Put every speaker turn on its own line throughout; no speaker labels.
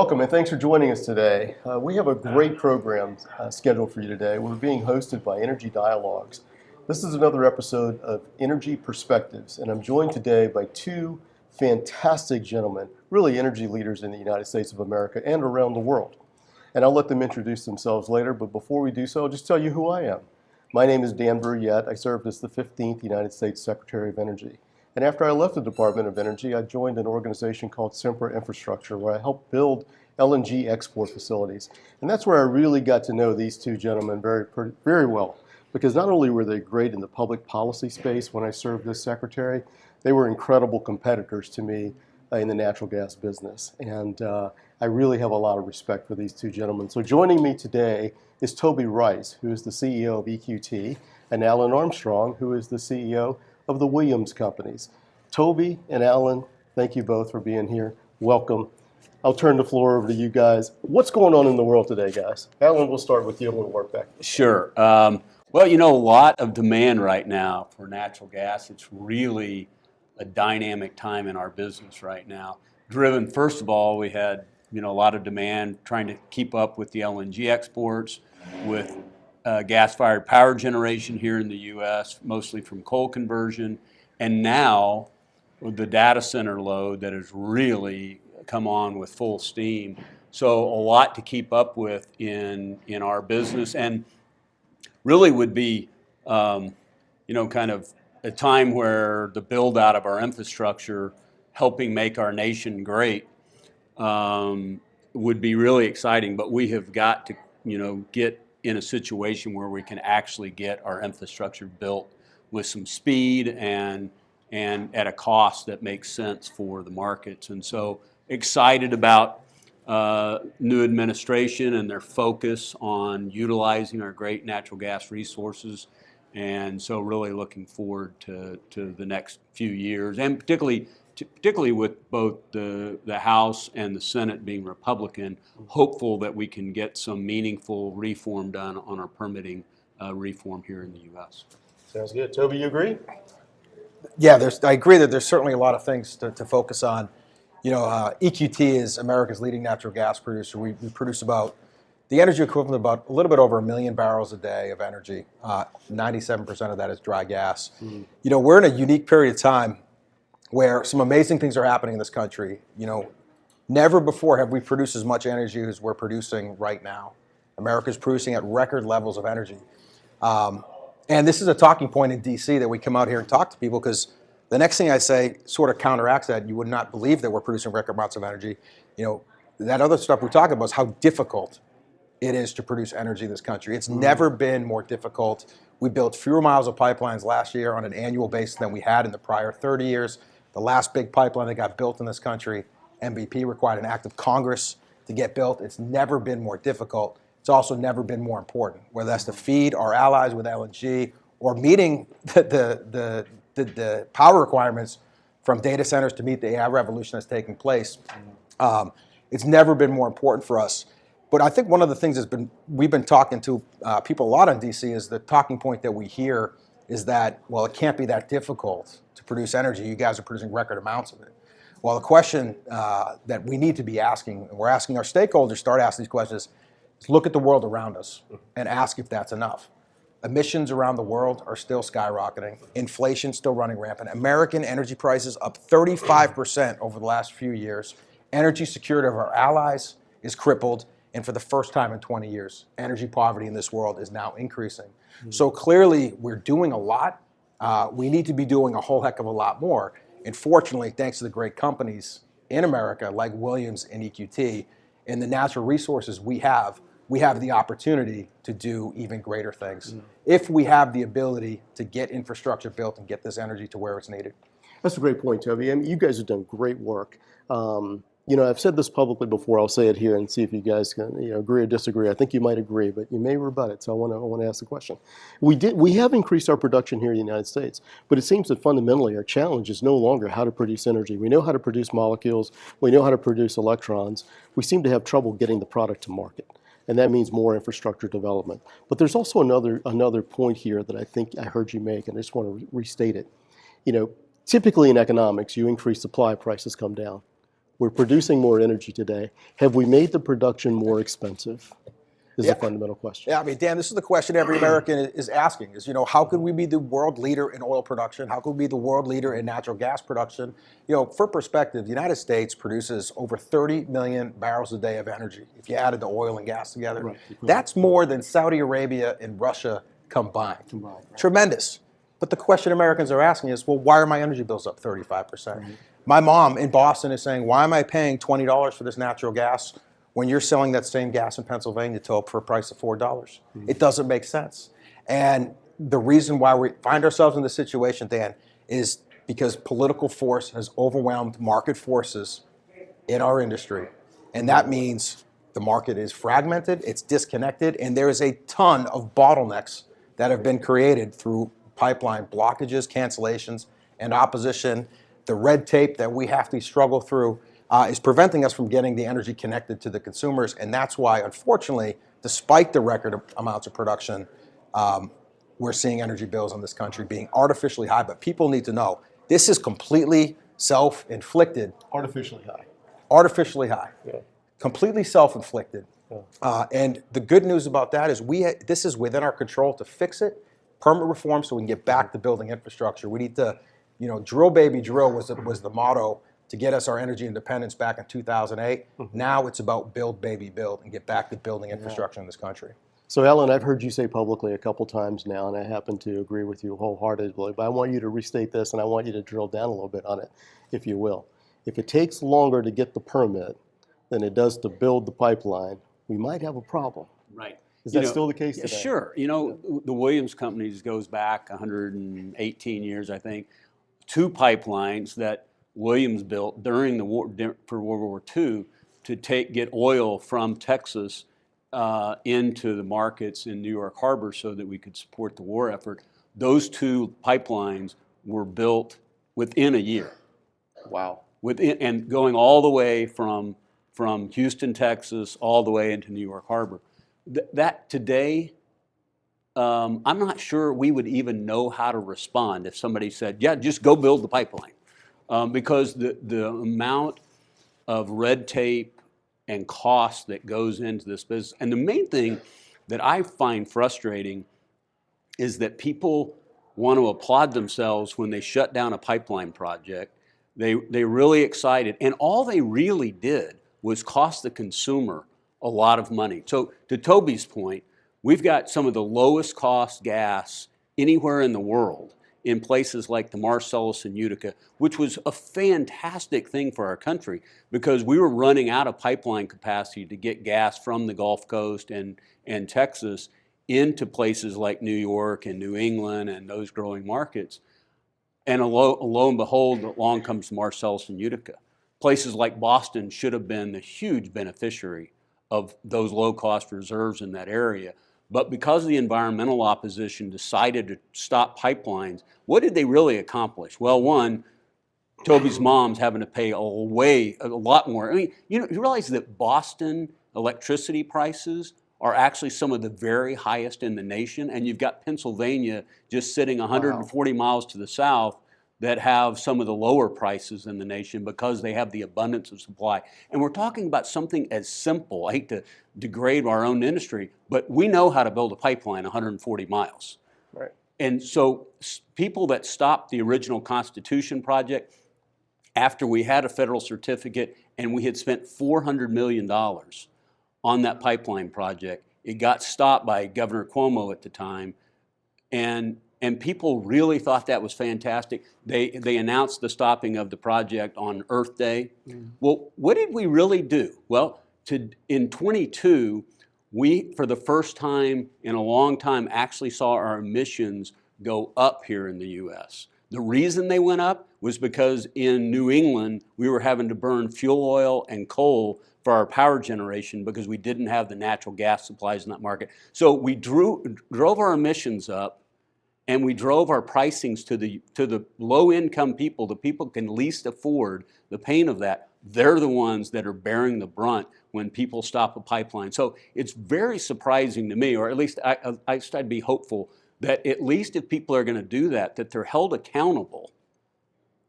Welcome and thanks for joining us today. We have a great program scheduled for you today. We're being hosted by Energy Dialogues. This is another episode of Energy Perspectives, and I'm joined today by two fantastic gentlemen, really energy leaders in the United States of America and around the world. And I'll let them introduce themselves later, but before we do so, I'll just tell you who I am. My name is Dan Brouillette. I served as the 15th United States Secretary of Energy. And after I left the Department of Energy, I joined an organization called Sempra Infrastructure, where I helped build LNG export facilities. And that's where I really got to know these two gentlemen very well, because not only were they great in the public policy space when I served as secretary, they were incredible competitors to me in the natural gas business. And I really have a lot of respect for these two gentlemen. So joining me today is Toby Rice, who is the CEO of EQT, and Alan Armstrong, who is the CEO of the Williams companies. Toby and Alan, thank you both for being here. Welcome. I'll turn the floor over to you guys. What's going on in the world today, guys? Alan, we'll start with you and we'll work back.
Sure. Well, you know, a lot of demand right now for natural gas. It's really a dynamic time in our business right now. Driven, first of all, we had, a lot of demand trying to keep up with the LNG exports, with gas-fired power generation here in the U.S., mostly from coal conversion, and now with the data center load that has really come on with full steam. So a lot to keep up with in our business, and really would be, kind of a time where the build out of our infrastructure, helping make our nation great, would be really exciting. But we have got to, get in a situation where we can actually get our infrastructure built with some speed and at a cost that makes sense for the markets. And so excited about new administration and their focus on utilizing our great natural gas resources. And so really looking forward to the next few years, and particularly with both the House and the Senate being Republican, hopeful that we can get some meaningful reform done on our permitting reform here in the U.S.
Sounds good. Toby, you agree?
Yeah, I agree that there's certainly a lot of things to focus on. EQT is America's leading natural gas producer. We produce about the energy equivalent of about a little bit over 1 million barrels a day of energy. 97% of that is dry gas. We're in a unique period of time where some amazing things are happening in this country. Never before have we produced as much energy as we're producing right now. America's producing at record levels of energy. And this is a talking point in D.C. that we come out here and talk to people, because the next thing I say sort of counteracts that. You would not believe that we're producing record amounts of energy. That other stuff we talk about is how difficult it is to produce energy in this country. It's never been more difficult. We built fewer miles of pipelines last year on an annual basis than we had in the prior 30 years. The last big pipeline that got built in this country, MVP, required an act of Congress to get built. It's never been more difficult. It's also never been more important, whether that's to feed our allies with LNG or meeting the power requirements from data centers to meet the AI revolution that's taking place. It's never been more important for us. But I think one of the things we've been talking to people a lot in D.C. is the talking point that we hear is that, well, it can't be that difficult to produce energy. You guys are producing record amounts of it. Well, the question that we need to be asking, and we're asking our stakeholders, start asking these questions, is look at the world around us and ask if that's enough. Emissions around the world are still skyrocketing. Inflation still running rampant. American energy prices up 35% over the last few years. Energy security of our allies is crippled. And for the first time in 20 years, energy poverty in this world is now increasing. So clearly, we're doing a lot. We need to be doing a whole heck of a lot more. And fortunately, thanks to the great companies in America like Williams and EQT, and the natural resources we have the opportunity to do even greater things if we have the ability to get infrastructure built and get this energy to where it's needed.
That's a great point, Toby. I mean, you guys have done great work. I've said this publicly before. I'll say it here and see if you guys can agree or disagree. I think you might agree, but you may rebut it. So I want to ask the question. We have increased our production here in the United States, but it seems that fundamentally our challenge is no longer how to produce energy. We know how to produce molecules. We know how to produce electrons. We seem to have trouble getting the product to market, and that means more infrastructure development. But there's also another point here that I think I heard you make, and I just want to restate it. Typically in economics, you increase supply, prices come down. We're producing more energy today. Have we made the production more expensive? Is a fundamental question.
Yeah, I mean, Dan, this is the question every American is asking is, how could we be the world leader in oil production? How could we be the world leader in natural gas production? For perspective, the United States produces over 30 million barrels a day of energy. If you added the oil and gas together,
Right.
that's more than Saudi Arabia and Russia combined.
Right.
Tremendous. But the question Americans are asking is, well, why are my energy bills up 35%? Right. My mom in Boston is saying, why am I paying $20 for this natural gas when you're selling that same gas in Pennsylvania for a price of $4? Mm-hmm. It doesn't make sense. And the reason why we find ourselves in this situation, Dan, is because political force has overwhelmed market forces in our industry. And that means the market is fragmented, it's disconnected, and there is a ton of bottlenecks that have been created through pipeline blockages, cancellations, and opposition. The red tape that we have to struggle through is preventing us from getting the energy connected to the consumers, and that's why, unfortunately, despite the record amounts of production, we're seeing energy bills in this country being artificially high. But people need to know this is completely self-inflicted.
Artificially high.
Artificially high.
Yeah.
Completely self-inflicted.
Yeah.
And the good news about that is this is within our control to fix it. Permit reform so we can get back to building infrastructure. We need to, drill baby drill was the motto to get us our energy independence back in 2008. Mm-hmm. Now it's about build, baby, build, and get back to building infrastructure in this country.
So, Alan, I've heard you say publicly a couple times now, and I happen to agree with you wholeheartedly, but I want you to restate this, and I want you to drill down a little bit on it, if you will. If it takes longer to get the permit than it does to build the pipeline, we might have a problem.
Right.
Is that still the case today?
Sure. The Williams companies goes back 118 years, I think. 2 pipelines that Williams built during the war for World War II to get oil from Texas into the markets in New York Harbor so that we could support the war effort. Those 2 pipelines were built within a year.
Wow.
And going all the way from Houston, Texas, all the way into New York Harbor. That today, I'm not sure we would even know how to respond if somebody said, yeah, just go build the pipeline. Because the amount of red tape and cost that goes into this business. And the main thing that I find frustrating is that people want to applaud themselves when they shut down a pipeline project. They're really excited. And all they really did was cost the consumer a lot of money. So to Toby's point, we've got some of the lowest cost gas anywhere in the world in places like the Marcellus and Utica, which was a fantastic thing for our country because we were running out of pipeline capacity to get gas from the Gulf Coast and Texas into places like New York and New England and those growing markets. And lo and behold, along comes Marcellus and Utica. Places like Boston should have been the huge beneficiary of those low-cost reserves in that area. But because the environmental opposition decided to stop pipelines, what did they really accomplish? Well, one, Toby's mom's having to pay a lot more. I mean, you realize that Boston electricity prices are actually some of the very highest in the nation, and you've got Pennsylvania just sitting 140 miles to the south that have some of the lower prices in the nation because they have the abundance of supply. And we're talking about something as simple. I hate to degrade our own industry, but we know how to build a pipeline 140 miles.
Right. And
so people that stopped the original Constitution project after we had a federal certificate and we had spent $400 million on that pipeline project, it got stopped by Governor Cuomo at the time, and people really thought that was fantastic. They announced the stopping of the project on Earth Day. Mm. Well, what did we really do? Well, in 22, we, for the first time in a long time, actually saw our emissions go up here in the U.S. The reason they went up was because in New England, we were having to burn fuel oil and coal for our power generation because we didn't have the natural gas supplies in that market. So we drove our emissions up, and we drove our pricings to the low-income people, the people who can least afford the pain of that. They're the ones that are bearing the brunt when people stop a pipeline. So it's very surprising to me, or at least I'd be hopeful that at least if people are going to do that, that they're held accountable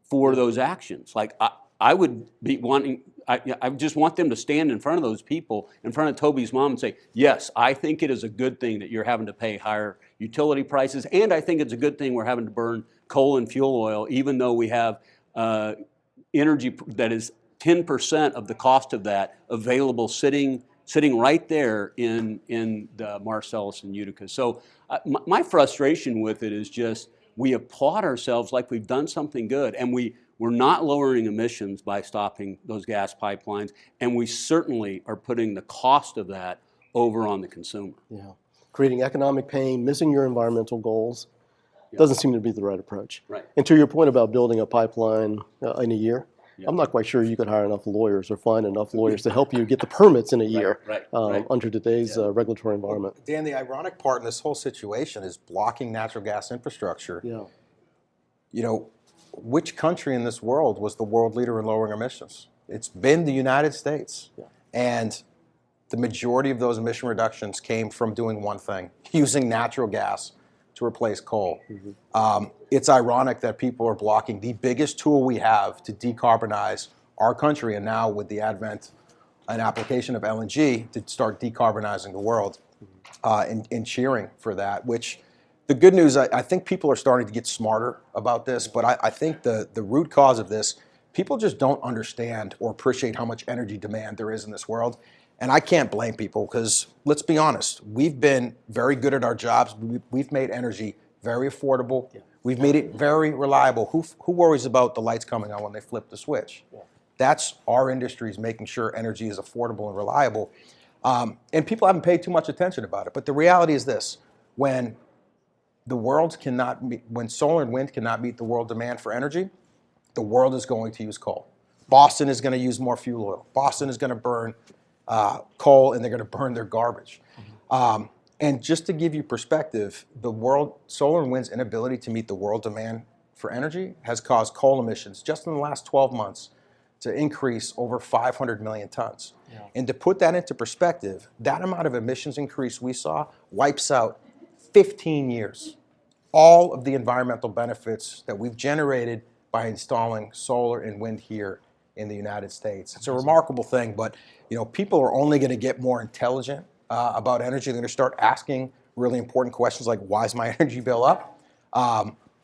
for those actions. Like I would be wanting, I just want them to stand in front of those people, in front of Toby's mom and say, yes, I think it is a good thing that you're having to pay higher utility prices, and I think it's a good thing we're having to burn coal and fuel oil, even though we have energy that is 10% of the cost of that available sitting right there in the Marcellus and Utica. So my frustration with it is just we applaud ourselves like we've done something good, and we're not lowering emissions by stopping those gas pipelines, and we certainly are putting the cost of that over on the consumer.
Yeah. Creating economic pain, missing your environmental goals, doesn't seem to be the right approach.
Right.
And to your point about building a pipeline in a year,
Yeah.
I'm not quite sure you could hire enough lawyers or find enough lawyers to help you get the permits in a year
right.
under today's regulatory environment.
Dan, the ironic part in this whole situation is blocking natural gas infrastructure.
Yeah.
You know, which country in this world was the world leader in lowering emissions? It's been the United States.
Yeah.
And the majority of those emission reductions came from doing one thing, using natural gas to replace coal. Mm-hmm. It's ironic that people are blocking the biggest tool we have to decarbonize our country, and now with the advent and application of LNG to start decarbonizing the world, and cheering for that, which the good news, I think people are starting to get smarter about this, but I think the root cause of this, people just don't understand or appreciate how much energy demand there is in this world. And I can't blame people because, let's be honest, we've been very good at our jobs. We've made energy very affordable. Yeah. We've made it very reliable. Who worries about the lights coming on when they flip the switch? Yeah. That's our industry's making sure energy is affordable and reliable. And people haven't paid too much attention about it. But the reality is this, when solar and wind cannot meet the world demand for energy, the world is going to use coal. Boston is going to use more fuel oil. Boston is going to burn coal, and they're going to burn their garbage. Mm-hmm. And just to give you perspective, solar and wind's inability to meet the world demand for energy has caused coal emissions just in the last 12 months to increase over 500 million tons. Yeah. And to put that into perspective, that amount of emissions increase we saw wipes out 15 years, all of the environmental benefits that we've generated by installing solar and wind here in the United States. It's a remarkable thing, but people are only going to get more intelligent about energy. They're going to start asking really important questions like, why is my energy bill up?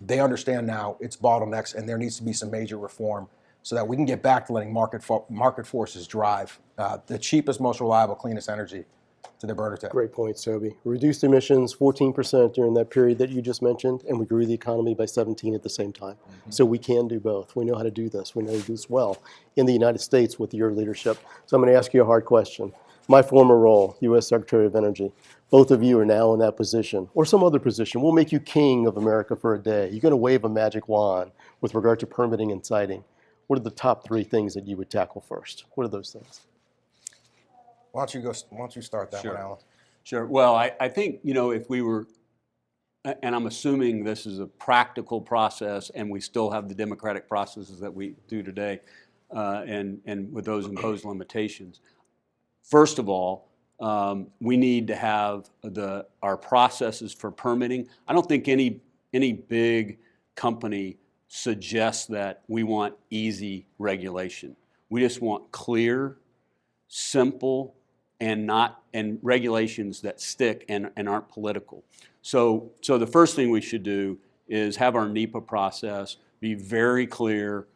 They understand now it's bottlenecks, and there needs to be some major reform so that we can get back to letting market forces drive the cheapest, most reliable, cleanest energy to the burner tip.
Great point, Toby. Reduced emissions 14% during that period that you just mentioned, and we grew the economy by 17 at the same time. Mm-hmm. So we can do both. We know how to do this. We know how to do this well in the United States with your leadership. So I'm going to ask you a hard question. My former role, U.S. Secretary of Energy, both of you are now in that position, or some other position. We'll make you king of America for a day. You're going to wave a magic wand with regard to permitting and siting. What are the top 3 things that you would tackle first? What are those things?
Why don't you start that one, Alan?
Sure. Well, I think, if we were, and I'm assuming this is a practical process, and we still have the democratic processes that we do today, and with those imposed limitations. First of all, we need to have our processes for permitting. I don't think any big company suggests that we want easy regulation. We just want clear, simple, and regulations that stick and aren't political. So the first thing we should do is have our NEPA process be very clear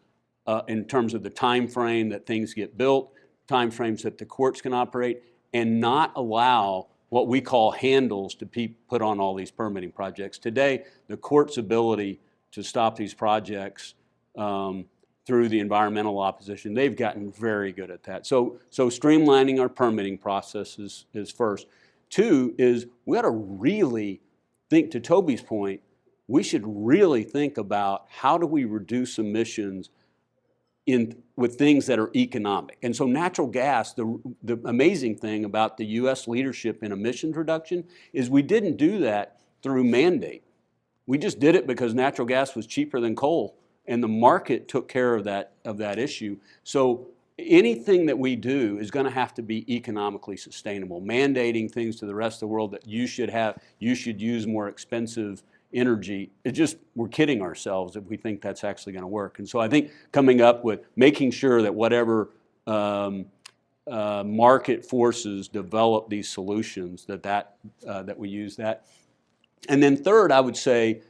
in terms of the time frame that things get built, time frames that the courts can operate, and not allow what we call handles to put on all these permitting projects. Today, the court's ability to stop these projects through the environmental opposition, they've gotten very good at that. So streamlining our permitting process is first. 2 is we ought to really think, to Toby's point, we should really think about how do we reduce emissions with things that are economic. And so natural gas, the amazing thing about the U.S. leadership in emissions reduction is we didn't do that through mandate. We just did it because natural gas was cheaper than coal, and the market took care of that issue. So anything that we do is going to have to be economically sustainable. Mandating things to the rest of the world that you should use more expensive energy, we're kidding ourselves if we think that's actually going to work. And so I think coming up with making sure that whatever market forces develop these solutions, that we use that. And then third, I would say,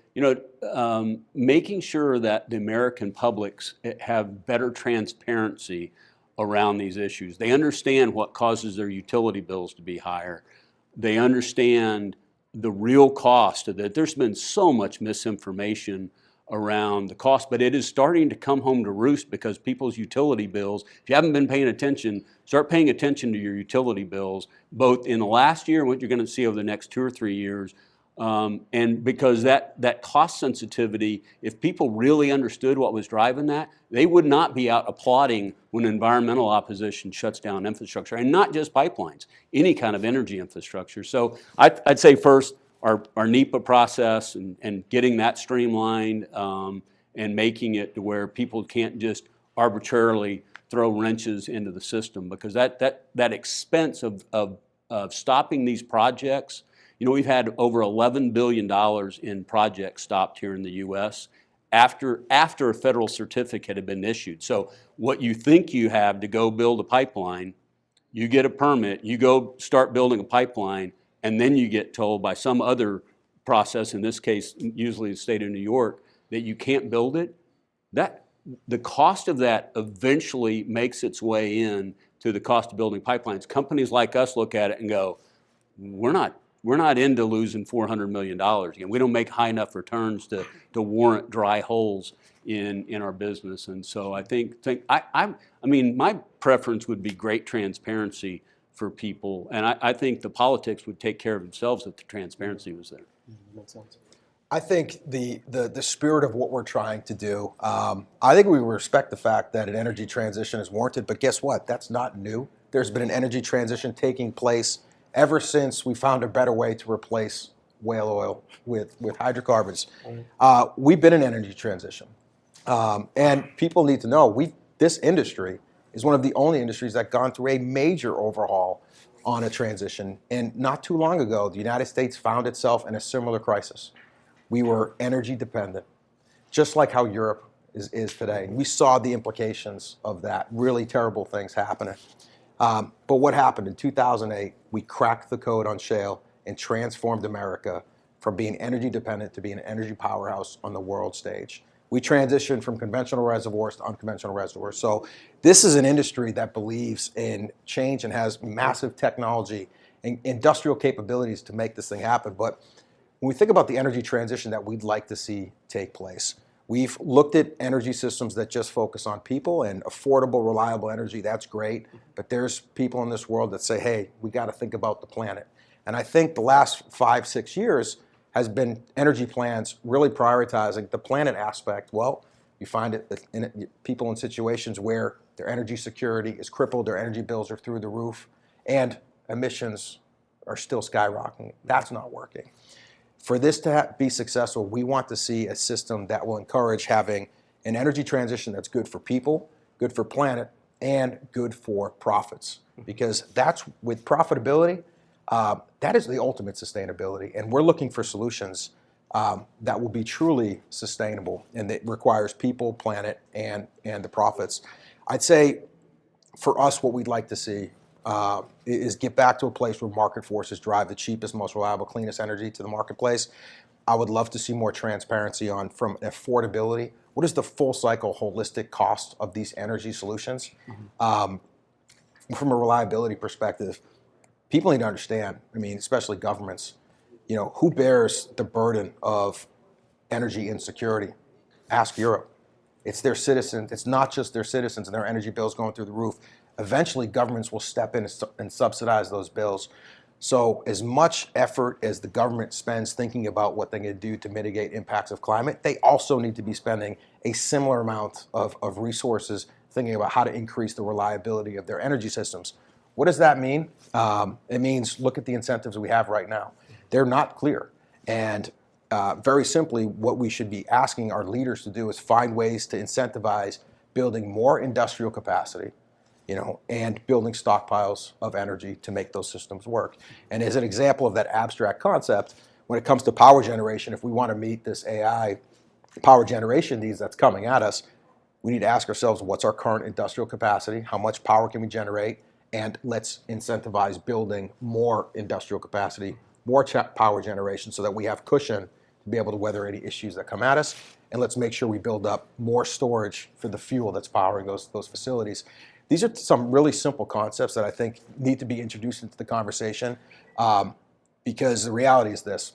making sure that the American publics have better transparency around these issues. They understand what causes their utility bills to be higher. They understand the real cost of it. There's been so much misinformation around the cost, but it is starting to come home to roost because people's utility bills, if you haven't been paying attention, start paying attention to your utility bills, both in the last year and what you're going to see over the next 2 or 3 years. And because that cost sensitivity, if people really understood what was driving that, they would not be out applauding when environmental opposition shuts down infrastructure, and not just pipelines, any kind of energy infrastructure. So I'd say first, our NEPA process and getting that streamlined and making it to where people can't just arbitrarily throw wrenches into the system, because that expense of stopping these projects. We've had over $11 billion in projects stopped here in the U.S. after a federal certificate had been issued. So what you think you have to go build a pipeline, you get a permit, you go start building a pipeline, and then you get told by some other process, in this case, usually the state of New York, that you can't build it. The cost of that eventually makes its way in to the cost of building pipelines. Companies like us look at it and go, we're not into losing $400 million. Again, we don't make high enough returns to warrant dry holes in our business. And so I mean, my preference would be great transparency for people. And I think the politics would take care of themselves if the transparency was there.
Makes sense.
I think the spirit of what we're trying to do, I think we respect the fact that an energy transition is warranted, but guess what? That's not new. There's been an energy transition taking place ever since we found a better way to replace whale oil with hydrocarbons. We've been in energy transition. And people need to know, this industry is one of the only industries that gone through a major overhaul on a transition. And not too long ago, the United States found itself in a similar crisis. We were energy dependent, just like how Europe is today. We saw the implications of that, really terrible things happening. But what happened in 2008, we cracked the code on shale and transformed America from being energy dependent to being an energy powerhouse on the world stage. We transitioned from conventional reservoirs to unconventional reservoirs. So this is an industry that believes in change and has massive technology and industrial capabilities to make this thing happen. But when we think about the energy transition that we'd like to see take place, we've looked at energy systems that just focus on people and affordable, reliable energy. That's great. But there's people in this world that say, hey, we got to think about the planet. And I think the last 5-6 years has been energy plans really prioritizing the planet aspect. Well, you find it in people in situations where their energy security is crippled, their energy bills are through the roof, and emissions are still skyrocketing. That's not working. For this to be successful, we want to see a system that will encourage having an energy transition that's good for people, good for planet, and good for profits. Because that's, with profitability, that is the ultimate sustainability. And we're looking for solutions that will be truly sustainable, and that requires people, planet, and the profits. I'd say for us, what we'd like to see is get back to a place where market forces drive the cheapest, most reliable, cleanest energy to the marketplace. I would love to see more transparency on, from affordability, what is the full cycle holistic cost of these energy solutions? From a reliability perspective, people need to understand, I mean, especially governments, who bears the burden of energy insecurity? Ask Europe. It's their citizens. It's not just their citizens and their energy bills going through the roof. Eventually, governments will step in and subsidize those bills. So as much effort as the government spends thinking about what they're going to do to mitigate impacts of climate, they also need to be spending a similar amount of resources thinking about how to increase the reliability of their energy systems. What does that mean? It means look at the incentives we have right now. They're not clear. And very simply, what we should be asking our leaders to do is find ways to incentivize building more industrial capacity, and building stockpiles of energy to make those systems work. And as an example of that abstract concept, when it comes to power generation, if we want to meet this AI power generation needs that's coming at us, we need to ask ourselves, what's our current industrial capacity? How much power can we generate? And let's incentivize building more industrial capacity, more power generation so that we have cushion to be able to weather any issues that come at us. And let's make sure we build up more storage for the fuel that's powering those facilities. These are some really simple concepts that I think need to be introduced into the conversation, because the reality is this,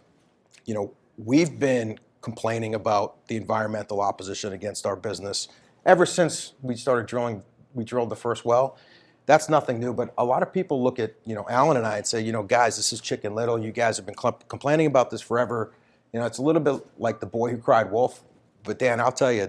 we've been complaining about the environmental opposition against our business ever since we started drilling. We drilled the first well. That's nothing new, but a lot of people look at, Alan and I and say, guys, this is Chicken Little. You guys have been complaining about this forever. It's a little bit like the boy who cried wolf. But Dan, I'll tell you,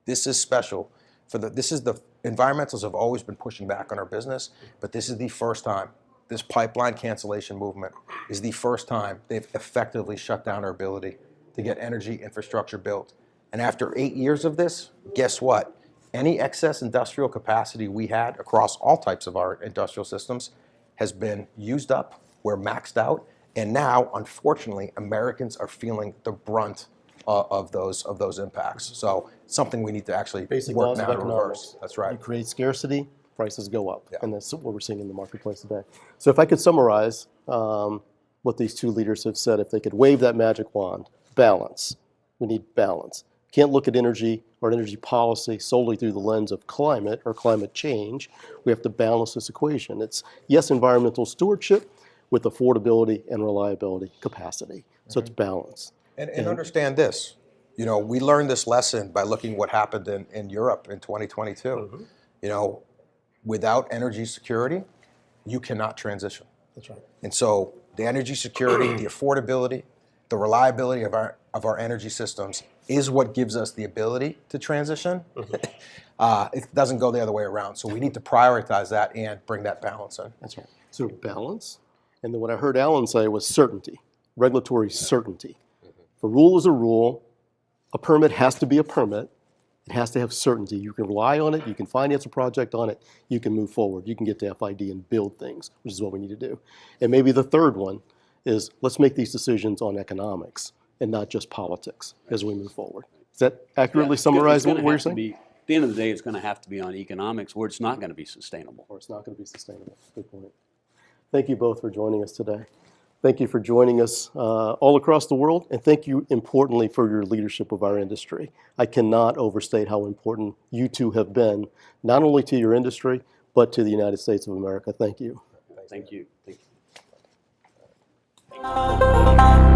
this is special. Environmentals have always been pushing back on our business, but this is the first time. This pipeline cancellation movement is the first time they've effectively shut down our ability to get energy infrastructure built. And after 8 years of this, guess what? Any excess industrial capacity we had across all types of our industrial systems has been used up. We're maxed out. And now, unfortunately, Americans are feeling the brunt of those impacts. So something we need to actually
Basic
work
laws
now
of
to
economics.
reverse. That's right.
You create scarcity, prices go up.
Yeah.
And that's what we're seeing in the marketplace today. So if I could summarize what these two leaders have said, if they could wave that magic wand, balance. We need balance. Can't look at energy or energy policy solely through the lens of climate or climate change. We have to balance this equation. It's, yes, environmental stewardship with affordability and reliability capacity. So it's balance.
And understand this, we learned this lesson by looking what happened in Europe in 2022. Without energy security, you cannot transition.
That's right.
And so the energy security, the affordability, the reliability of our energy systems is what gives us the ability to transition. It doesn't go the other way around. So we need to prioritize that and bring that balance in.
That's right. So balance. And then what I heard Alan say was certainty, regulatory certainty. If a rule is a rule, a permit has to be a permit. It has to have certainty. You can rely on it. You can finance a project on it. You can move forward. You can get to FID and build things, which is what we need to do. And maybe the third one is let's make these decisions on economics and not just politics as we move forward. Does that accurately summarize what you're saying?
At the end of the day, it's going to have to be on economics, or it's not going to be sustainable.
Or it's not going to be sustainable. Good point. Thank you both for joining us today. Thank you for joining us all across the world, and thank you, importantly, for your leadership of our industry. I cannot overstate how important you two have been, not only to your industry, but to the United States of America. Thank you.
Thank you. Thank you.